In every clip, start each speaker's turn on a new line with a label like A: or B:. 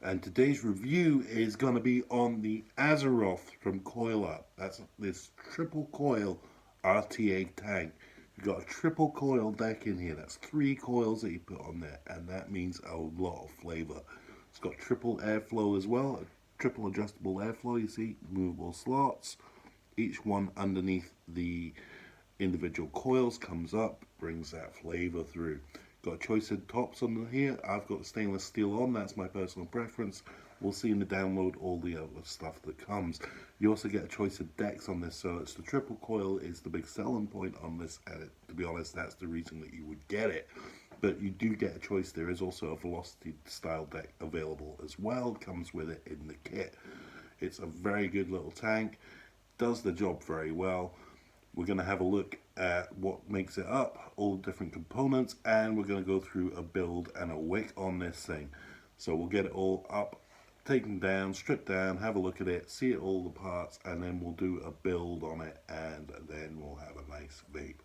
A: and today's review is going to be on the Azeroth from CoilArt. That's this triple coil RTA tank. You've got a triple coil deck in here. That's 3 coils that you put on there, and that means a lot of flavor. It's got triple airflow as well, a triple adjustable airflow, you see, movable slots. Each one underneath the individual coils comes up, brings that flavor through. Got a choice of tops on here. I've got stainless steel on, that's my personal preference. We'll see in the download all the other stuff that comes. You also get a choice of decks on this, so it's the triple coil is the big selling point on this, and to be honest, that's the reason that you would get it. But you do get a choice. There is also a velocity style deck available as well. It comes with it in the kit. It's a very good little tank, does the job very well. We're going to have a look at what makes it up, all the different components, and we're going to go through a build and a wick on this thing. So we'll get it all up, taken down, stripped down, have a look at it, see all the parts, and then we'll do a build on it, and then we'll have a nice vape.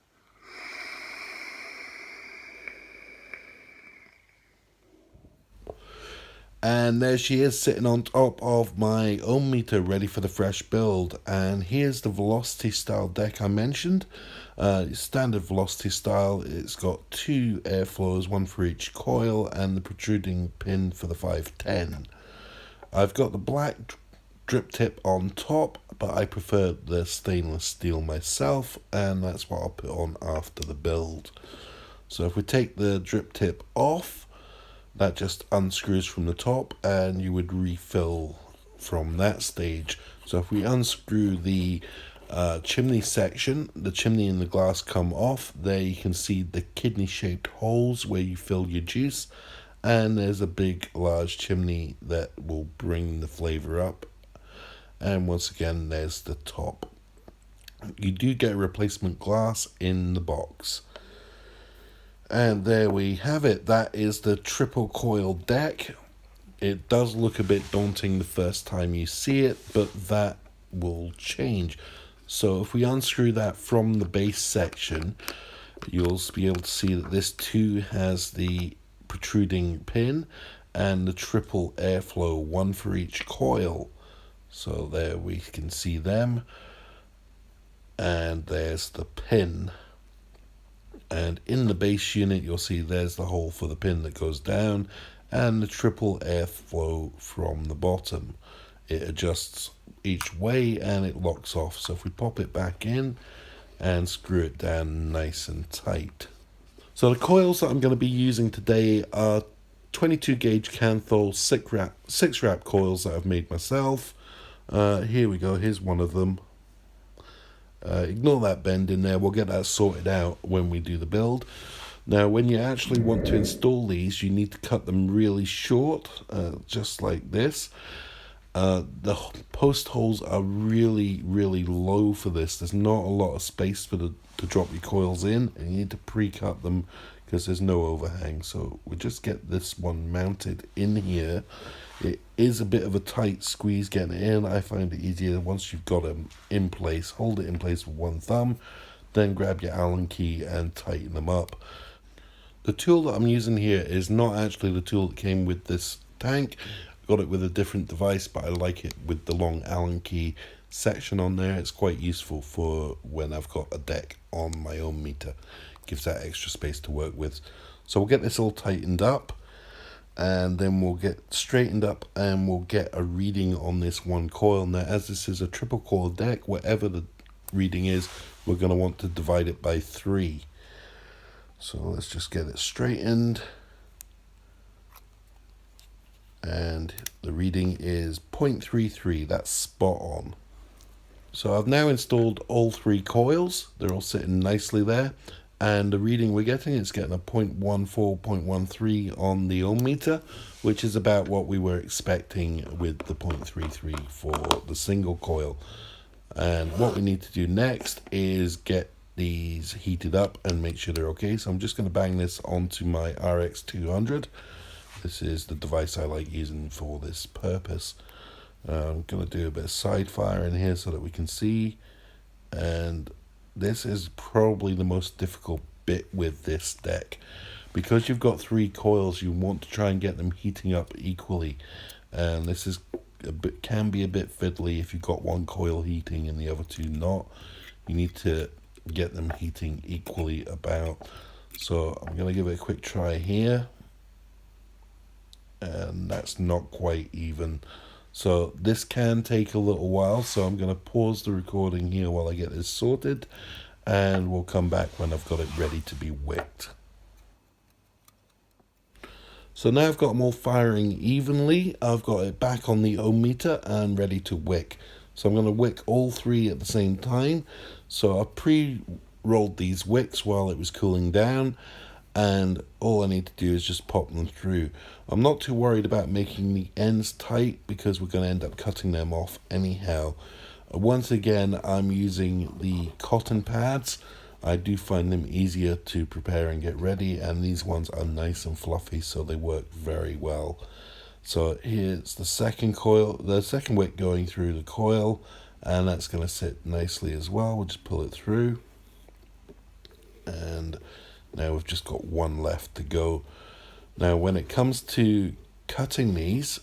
B: And there she is sitting on top of my ohm meter ready for the fresh build. And here's the velocity style deck I mentioned. Standard velocity style. It's got 2 airflows, one for each coil, and the protruding pin for the 510. I've got the black drip tip on top, but I prefer the stainless steel myself, and that's what I'll put on after the build. So if we take the drip tip off, that just unscrews from the top, and you would refill from that stage. So if we unscrew the chimney section, the chimney and the glass come off. There you can see the kidney shaped holes where you fill your juice, and there's a big large chimney that will bring the flavor up. And once again, there's the top. You do get replacement glass in the box. And there we have it. That is the triple coil deck. It does look a bit daunting the first time you see it, but that will change. So if we unscrew that from the base section, you'll be able to see that this too has the protruding pin and the triple airflow, one for each coil. So there we can see them. And there's the pin. And in the base unit, you'll see there's the hole for the pin that goes down and the triple airflow from the bottom. It adjusts each way and it locks off. So if we pop it back in and screw it down nice and tight. So the coils that I'm going to be using today are 22 gauge Canthol 6 wrap coils that I've made myself. Here we go, here's one of them. Ignore that bend in there, we'll get that sorted out when we do the build. Now when you actually want to install these, you need to cut them really short, just like this. The post holes are really low for this. There's not a lot of space for to drop your coils in, and you need to pre-cut them because there's no overhang. So we just get this one mounted in here. It is a bit of a tight squeeze getting it in. I find it easier once you've got them in place. Hold it in place with one thumb, then grab your Allen key and tighten them up. The tool that I'm using here is not actually the tool that came with this tank. I got it with a different device, but I like it with the long Allen key section on there. It's quite useful for when I've got a deck on my own meter. Gives that extra space to work with. So we'll get this all tightened up, and then we'll get straightened up and we'll get a reading on this one coil. Now as this is a triple coil deck, whatever the reading is, we're going to want to divide it by 3. So let's just get it straightened, and the reading is 0.33. that's spot on. So I've now installed all 3 coils. They're all sitting nicely there. And the reading we're getting, it's getting a 0.14, 0.13 on the ohm meter, which is about what we were expecting with the 0.33 for the single coil. And what we need to do next is get these heated up and make sure they're okay. So I'm just going to bang this onto my RX 200. This is the device I like using for this purpose. I'm going to do a bit of side fire in here so that we can see. And this is probably the most difficult bit with this deck. Because you've got 3 coils, you want to try and get them heating up equally. and this is can be a bit fiddly if you've got one coil heating and the other two not. You need to get them heating equally about. So I'm going to give it a quick try here, and that's not quite even. So this can take a little while, so I'm going to pause the recording here while I get this sorted, and we'll come back when I've got it ready to be wicked. So now I've got them all firing evenly. I've got it back on the ohm meter and ready to wick. So I'm going to wick all three at the same time. So I pre-rolled these wicks while it was cooling down, and all I need to do is just pop them through. I'm not too worried about making the ends tight because we're going to end up cutting them off anyhow. Once again, I'm using the cotton pads. I do find them easier to prepare and get ready, and these ones are nice and fluffy, so they work very well. So here's the second coil, the second wick going through the coil, and that's going to sit nicely as well. We'll just pull it through, and now we've just got one left to go. Now when it comes to cutting these,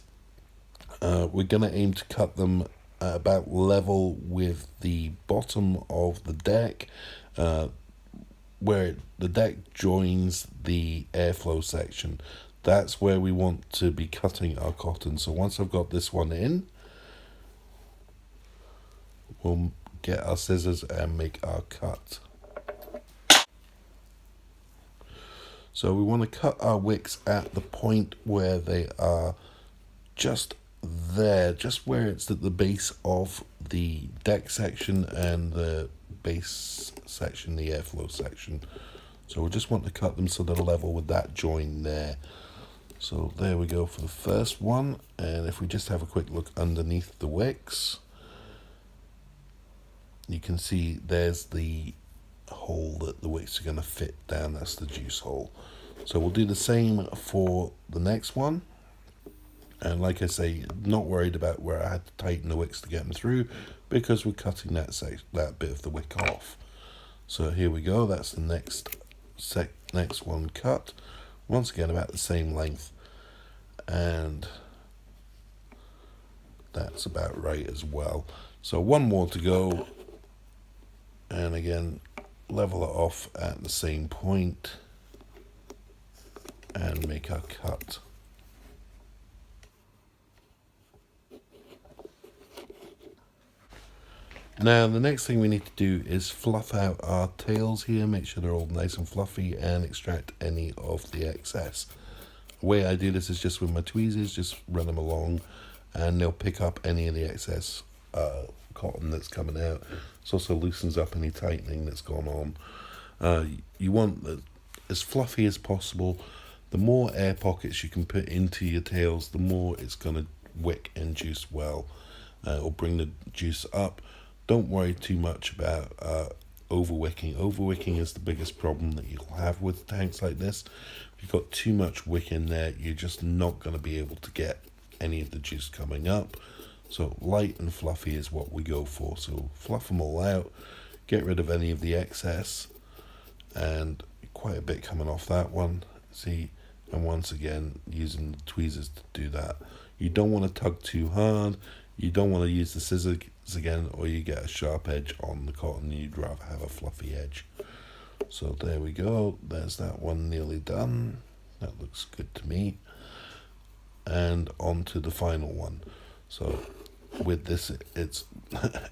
B: we're going to aim to cut them about level with the bottom of the deck, where the deck joins the airflow section. That's where we want to be cutting our cotton. So once I've got this one in, we'll get our scissors and make our cut. So we want to cut our wicks at the point where they are just there, just where it's at the base of the deck section and the base section, the airflow section. So we just want to cut them so they're level with that join there. So there we go for the first one, and if we just have a quick look underneath the wicks, you can see there's the hole that the wicks are going to fit down. That's the juice hole. So we'll do the same for the next one, and like I say, not worried about where I had to tighten the wicks to get them through, because we're cutting that bit of the wick off. So here we go, that's the next one cut. Once again, about the same length, and that's about right as well. So one more to go, and again, level it off at the same point and make our cut. Now the next thing we need to do is fluff out our tails here, make sure they're all nice and fluffy, and extract any of the excess. The way I do this is just with my tweezers, just run them along, and they'll pick up any of the excess cotton that's coming out. It also loosens up any tightening that's gone on. You want it as fluffy as possible. The more air pockets you can put into your tails, the more it's going to wick and juice well, or bring the juice up. Don't worry too much about overwicking. Overwicking is the biggest problem that you'll have with tanks like this. If you've got too much wick in there, you're just not going to be able to get any of the juice coming up. So light and fluffy is what we go for. So fluff them all out, get rid of any of the excess, and quite a bit coming off that one. See, and once again, using the tweezers to do that. You don't want to tug too hard. You don't want to use the scissors again, or you get a sharp edge on the cotton. You'd rather have a fluffy edge. So there we go. There's that one nearly done. That looks good to me. And on to the final one. So with this, it's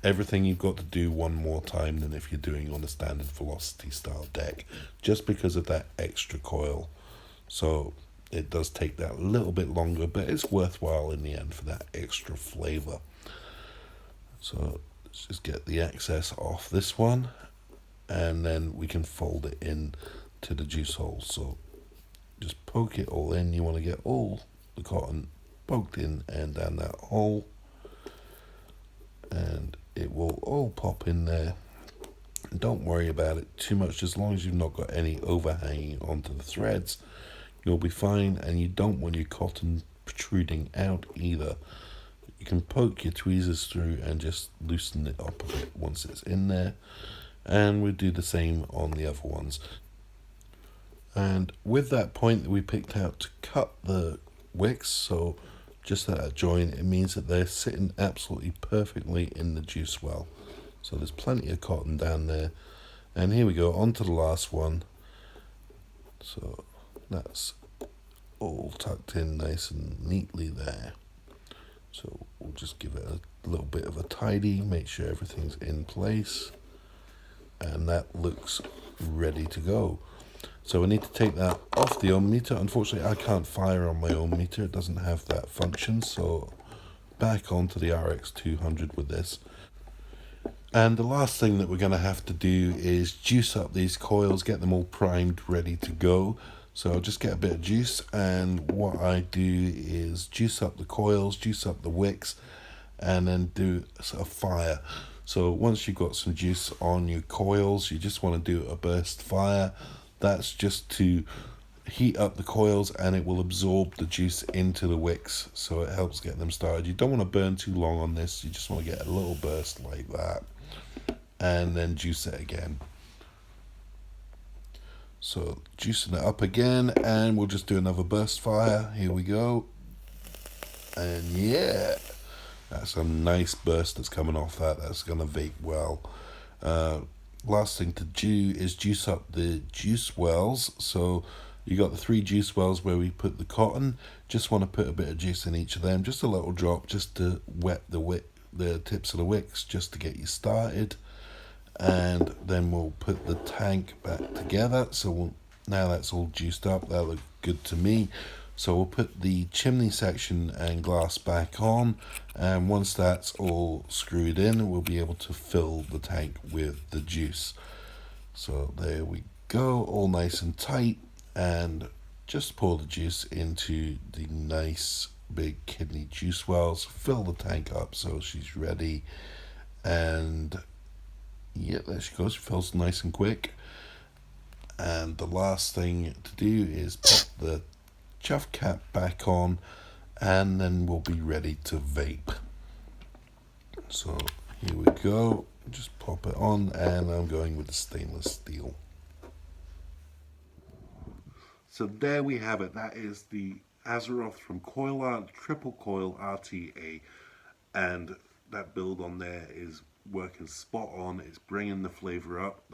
B: everything you've got to do one more time than if you're doing on a standard velocity style deck, just because of that extra coil. So it does take that a little bit longer, but it's worthwhile in the end for that extra flavor. So let's just get the excess off this one, and then we can fold it in to the juice hole. So just poke it all in. You want to get all the cotton poked in and down that hole, and it will all pop in there. And don't worry about it too much, as long as you've not got any overhanging onto the threads, you'll be fine. And you don't want your cotton protruding out either. You can poke your tweezers through and just loosen it up a bit once it's in there, and we'll do the same on the other ones. And with that point that we picked out to cut the wicks, so just at that joint, it means that they're sitting absolutely perfectly in the juice well. So there's plenty of cotton down there. And here we go, on to the last one. So that's all tucked in nice and neatly there. So we'll just give it a little bit of a tidy, make sure everything's in place. And that looks ready to go. So we need to take that off the ohm meter. Unfortunately, I can't fire on my ohm meter. It doesn't have that function. So back onto the RX 200 with this. And the last thing that we're going to have to do is juice up these coils, get them all primed, ready to go. So I'll just get a bit of juice, and what I do is juice up the coils, juice up the wicks, and then do a fire. So once you've got some juice on your coils, you just want to do a burst fire. That's just to heat up the coils, and it will absorb the juice into the wicks, so it helps get them started. You don't want to burn too long on this. You just want to get a little burst like that, and then juice it again. So juicing it up again, and we'll just do another burst fire. Here we go. And yeah, that's a nice burst that's coming off that. That's going to vape well. Last thing to do is juice up the juice wells. So you got the 3 juice wells where we put the cotton. Just want to put a bit of juice in each of them, just a little drop, just to wet the tips of the wicks, just to get you started. And then we'll put the tank back together. So now that's all juiced up. That looks good to me. So we'll put the chimney section and glass back on, and once that's all screwed in, we'll be able to fill the tank with the juice. So there we go, all nice and tight, and just pour the juice into the nice big kidney juice wells, fill the tank up so she's ready, and yeah, there she goes. She fills nice and quick. And the last thing to do is pop the chuff cap back on, and then we'll be ready to vape. So here we go. Just pop it on, and I'm going with the stainless steel.
A: So there we have it. That is the Azeroth from CoilArt Triple Coil RTA, and that build on there is working spot on. It's bringing the flavor up.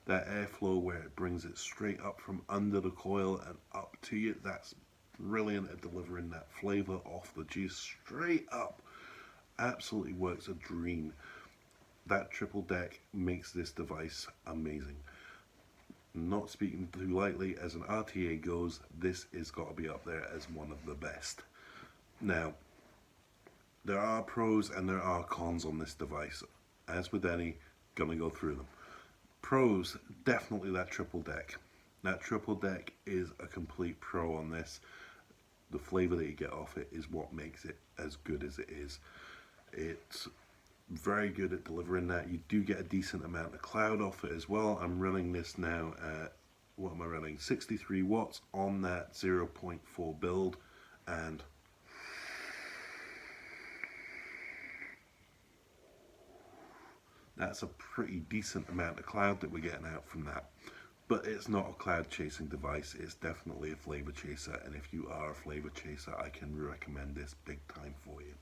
A: That airflow where it brings it straight up from under the coil and up to you, that's brilliant at delivering that flavor off the juice straight up. Absolutely works a dream. That triple deck makes this device amazing. Not speaking too lightly, as an RTA goes, this has got to be up there as one of the best. Now, there are pros and there are cons on this device. As with any, gonna go through them. Pros, definitely that triple deck. That triple deck is a complete pro on this. The flavor that you get off it is what makes it as good as it is. It's very good at delivering that. You do get a decent amount of cloud off it as well. I'm running this now at, what am I running? 63 watts on that 0.4 build, and that's a pretty decent amount of cloud that we're getting out from that. But it's not a cloud chasing device, it's definitely a flavor chaser, and if you are a flavor chaser, I can recommend this big time for you.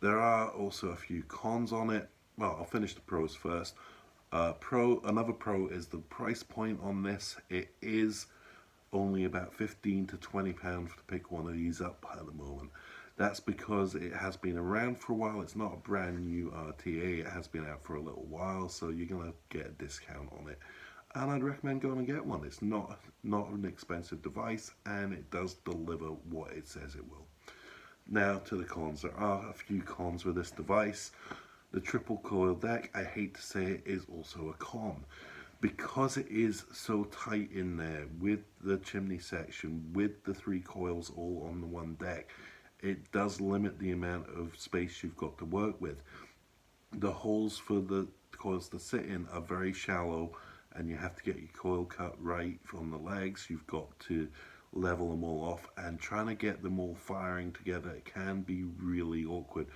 A: There are also a few cons on it. Well, I'll finish the pros first. Another pro is the price point on this. It is only about 15 to 20 pounds to pick one of these up at the moment. That's because it has been around for a while. It's not a brand new RTA. It has been out for a little while, so you're going to get a discount on it. And I'd recommend going and get one. It's not an expensive device, and it does deliver what it says it will. Now to the cons. There are a few cons with this device. The triple coil deck, I hate to say it, is also a con. Because it is so tight in there with the chimney section, with the 3 coils all on the one deck, it does limit the amount of space you've got to work with. The holes for the coils to sit in are very shallow, and you have to get your coil cut right from the legs. You've got to level them all off, and trying to get them all firing together, it can be really awkward.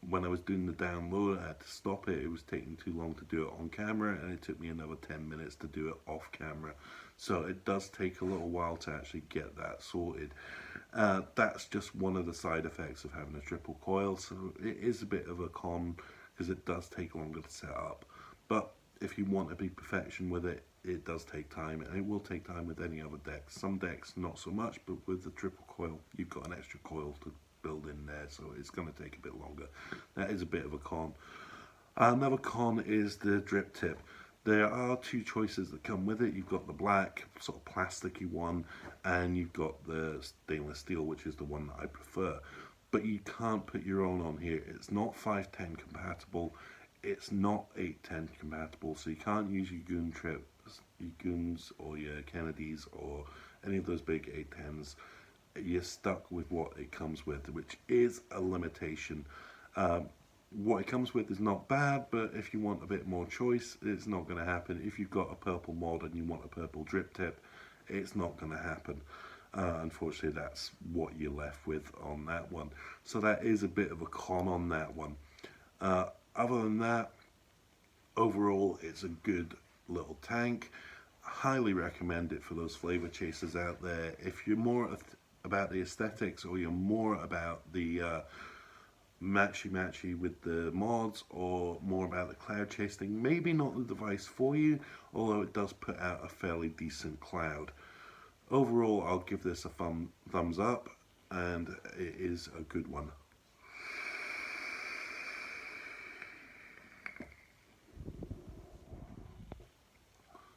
A: when I was doing the download, I had to stop it. It was taking too long to do it on camera, and it took me another 10 minutes to do it off camera. So it does take a little while to actually get that sorted. That's just one of the side effects of having a triple coil, so it is a bit of a con because it does take longer to set up. But if you want to be perfection with it, it does take time, and it will take time with any other deck. Some decks not so much, but with the triple coil, you've got an extra coil to build in there, so it's going to take a bit longer. That is a bit of a con. Another con is the drip tip. There are two choices that come with it. You've got the black, sort of plasticky one, and you've got the stainless steel, which is the one that I prefer. But you can't put your own on here. It's not 510 compatible. It's not 810 compatible, so you can't use your Goon Trips, your Goons, or your Kennedys, or any of those big 810s. You're stuck with what it comes with, which is a limitation. What it comes with is not bad, but if you want a bit more choice, it's not going to happen. If you've got a purple mod and you want a purple drip tip, it's not going to happen. Unfortunately, that's what you're left with on that one. So that is a bit of a con on that one. Other than that, overall, it's a good little tank. Highly recommend it for those flavor chasers out there. If you're more about the aesthetics, or you're more about the matchy with the mods, or more about the cloud chasing, maybe not the device for you, although it does put out a fairly decent cloud. Overall, I'll give this a thumbs up, and it is a good one.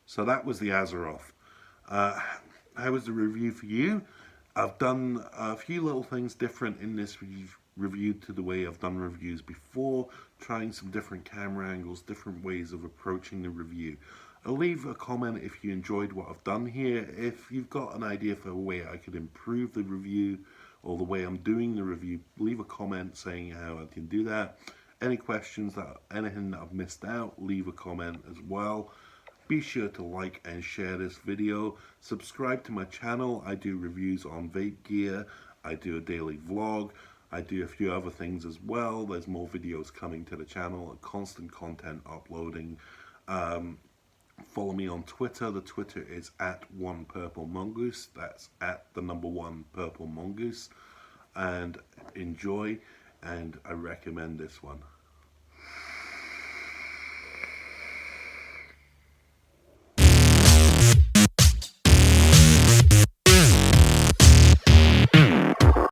A: So that was the Azeroth. How was the review for you? I've done a few little things different in this review to the way I've done reviews before, trying some different camera angles, different ways of approaching the review. Leave a comment if you enjoyed what I've done here. If you've got an idea for a way I could improve the review, or the way I'm doing the review, leave a comment saying how I can do that. Any questions, anything that I've missed out, leave a comment as well. Be sure to like and share this video. Subscribe to my channel. I do reviews on vape gear. I do a daily vlog. I do a few other things as well. There's more videos coming to the channel, constant content uploading. Follow me on Twitter. The Twitter is @1purplemongoose. That's @1 purple mongoose. And enjoy, and I recommend this one.